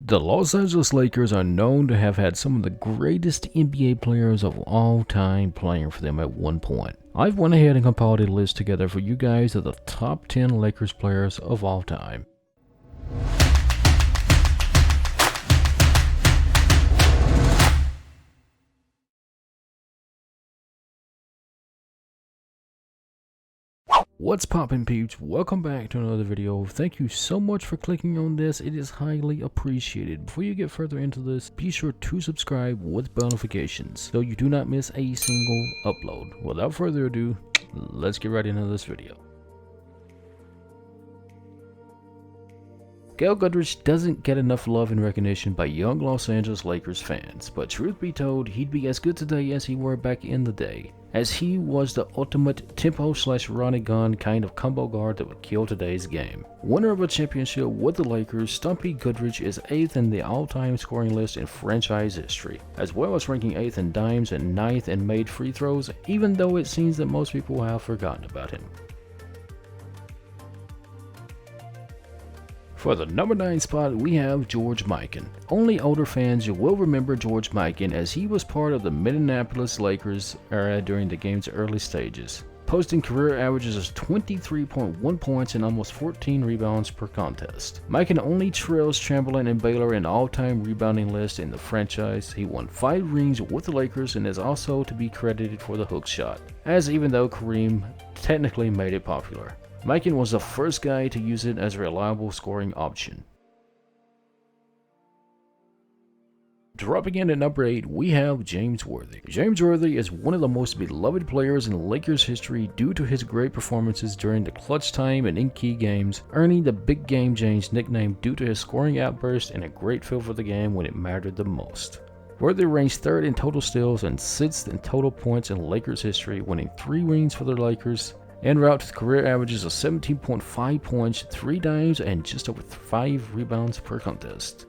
The Los Angeles Lakers are known to have had some of the greatest NBA players of all time playing for them at one point. I've went ahead and compiled a list together for you guys of the top 10 Lakers players of all time. What's poppin' peeps? Welcome back to another video. Thank you so much for clicking on this. It is highly appreciated. Before you get further into this, be sure to subscribe with bell notifications so you do not miss a single upload. Without further ado, let's get right into this video. Gail Goodrich doesn't get enough love and recognition by young Los Angeles Lakers fans, but truth be told, he'd be as good today as he were back in the day, as he was the ultimate tempo/Ronnie gun kind of combo guard that would kill today's game. Winner of a championship with the Lakers, Stumpy Goodrich is 8th in the all-time scoring list in franchise history, as well as ranking 8th in dimes and 9th in made free throws, even though it seems that most people have forgotten about him. For the number 9 spot, we have George Mikan. Only older fans will remember George Mikan, as he was part of the Minneapolis Lakers era during the game's early stages, posting career averages of 23.1 points and almost 14 rebounds per contest. Mikan only trails Chamberlain and Baylor in all-time rebounding list in the franchise. He won 5 rings with the Lakers and is also to be credited for the hook shot, as even though Kareem technically made it popular, Mikan was the first guy to use it as a reliable scoring option. Dropping in at number 8, we have James Worthy. James Worthy is one of the most beloved players in Lakers history due to his great performances during the clutch time and in key games, earning the Big Game James nickname due to his scoring outburst and a great feel for the game when it mattered the most. Worthy ranks 3rd in total steals and 6th in total points in Lakers history, winning 3 rings for the Lakers, en route to career averages of 17.5 points, 3 dimes, and just over 5 rebounds per contest.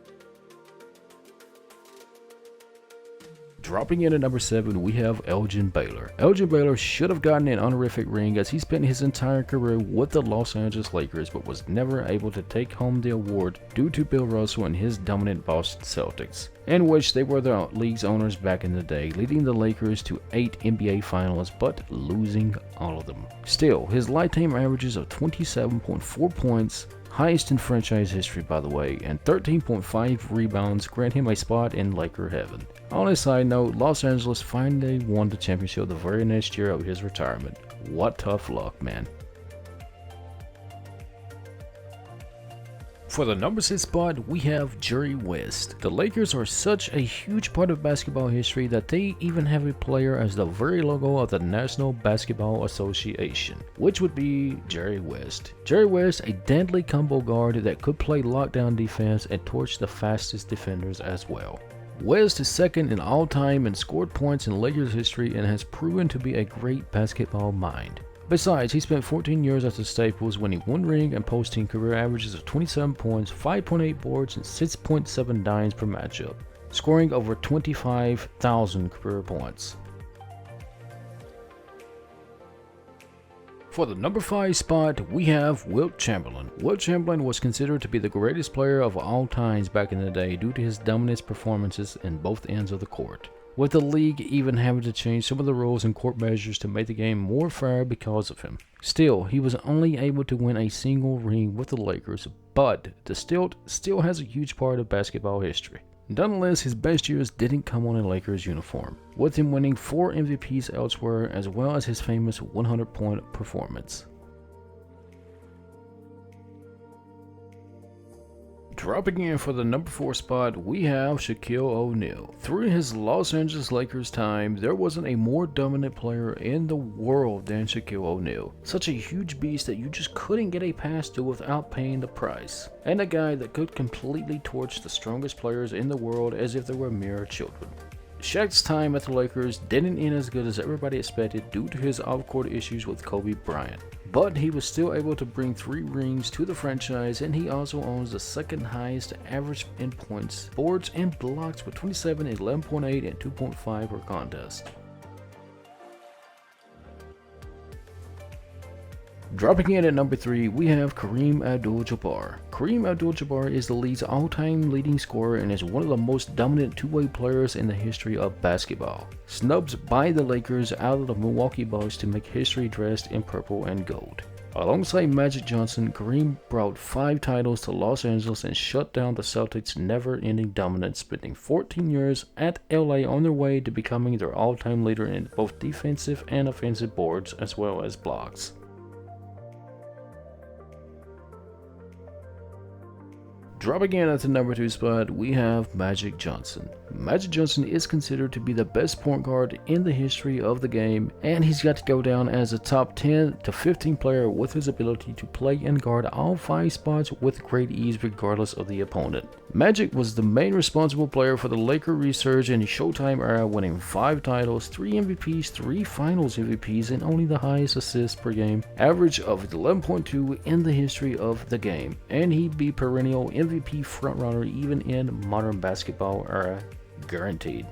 Dropping in at number 7, we have Elgin Baylor. Elgin Baylor should have gotten an honorific ring, as he spent his entire career with the Los Angeles Lakers but was never able to take home the award due to Bill Russell and his dominant Boston Celtics, in which they were the league's owners back in the day, leading the Lakers to 8 NBA finals but losing all of them. Still, his lifetime averages of 27.4 points, highest in franchise history by the way, and 13.5 rebounds grant him a spot in Laker heaven. On a side note, Los Angeles finally won the championship the very next year of his retirement. What tough luck, man. For the number 6 spot, we have Jerry West. The Lakers are such a huge part of basketball history that they even have a player as the very logo of the National Basketball Association, which would be Jerry West. Jerry West, a deadly combo guard that could play lockdown defense and torch the fastest defenders as well. West is 2nd in all time in scored points in Lakers history and has proven to be a great basketball mind. Besides, he spent 14 years at the Staples, winning 1 ring and posting career averages of 27 points, 5.8 boards, and 6.7 dimes per matchup, scoring over 25,000 career points. For the number 5 spot, we have Wilt Chamberlain. Wilt Chamberlain was considered to be the greatest player of all times back in the day due to his dominant performances in both ends of the court, with the league even having to change some of the rules and court measures to make the game more fair because of him. Still, he was only able to win a single ring with the Lakers, but the stilt still has a huge part of basketball history. Nonetheless, his best years didn't come on a Lakers uniform, with him winning 4 MVPs elsewhere as well as his famous 100-point performance. Dropping in for the number 4 spot, we have Shaquille O'Neal. Through his Los Angeles Lakers time, there wasn't a more dominant player in the world than Shaquille O'Neal. Such a huge beast that you just couldn't get a pass to without paying the price, and a guy that could completely torch the strongest players in the world as if they were mere children. Shaq's time at the Lakers didn't end as good as everybody expected due to his off-court issues with Kobe Bryant, but he was still able to bring 3 rings to the franchise, and he also owns the 2nd highest average in points, boards, and blocks with 27, 11.8, and 2.5 per contest. Dropping in at number 3, we have Kareem Abdul-Jabbar. Kareem Abdul-Jabbar is the league's all-time leading scorer and is one of the most dominant two-way players in the history of basketball. Snubbed by the Lakers out of the Milwaukee Bucks to make history dressed in purple and gold. Alongside Magic Johnson, Kareem brought 5 titles to Los Angeles and shut down the Celtics' never-ending dominance, spending 14 years at LA on their way to becoming their all-time leader in both defensive and offensive boards as well as blocks. Dropping in at the number 2 spot, we have Magic Johnson. Magic Johnson is considered to be the best point guard in the history of the game, and he's got to go down as a top 10 to 15 player with his ability to play and guard all 5 spots with great ease regardless of the opponent. Magic was the main responsible player for the Laker resurge in the Showtime era, winning 5 titles, 3 MVPs, 3 Finals MVPs, and only the highest assists per game, average of 11.2 in the history of the game, and he'd be perennial MVP frontrunner even in modern basketball era, guaranteed.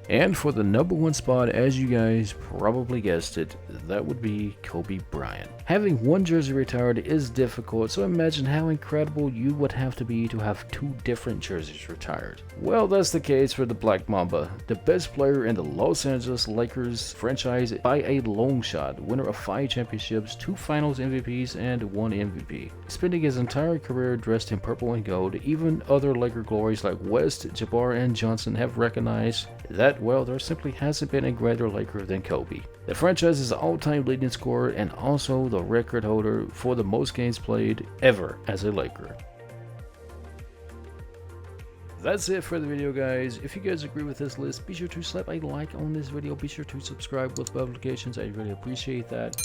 And for the number 1 spot, as you guys probably guessed it, that would be Kobe Bryant. Having one jersey retired is difficult, so imagine how incredible you would have to be to have 2 different jerseys retired. Well, that's the case for the Black Mamba, the best player in the Los Angeles Lakers franchise by a long shot, winner of 5 championships, 2 Finals MVPs, and 1 MVP. Spending his entire career dressed in purple and gold, even other Laker glories like West, Jabbar, and Johnson have recognized that, well, there simply hasn't been a greater Laker than Kobe. The franchise's all-time leading scorer and also the record holder for the most games played ever as a Laker. That's it for the video, guys. If you guys agree with this list, be sure to slap a like on this video. Be sure to subscribe with notifications. I really appreciate that.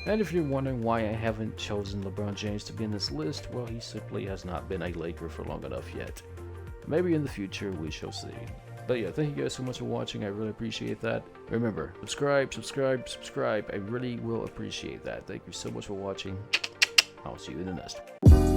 And if you're wondering why I haven't chosen LeBron James to be in this list, well, he simply has not been a Laker for long enough yet. Maybe in the future we shall see. But yeah, thank you guys so much for watching. I really appreciate that. Remember, subscribe. I really will appreciate that. Thank you so much for watching. I'll see you in the next one.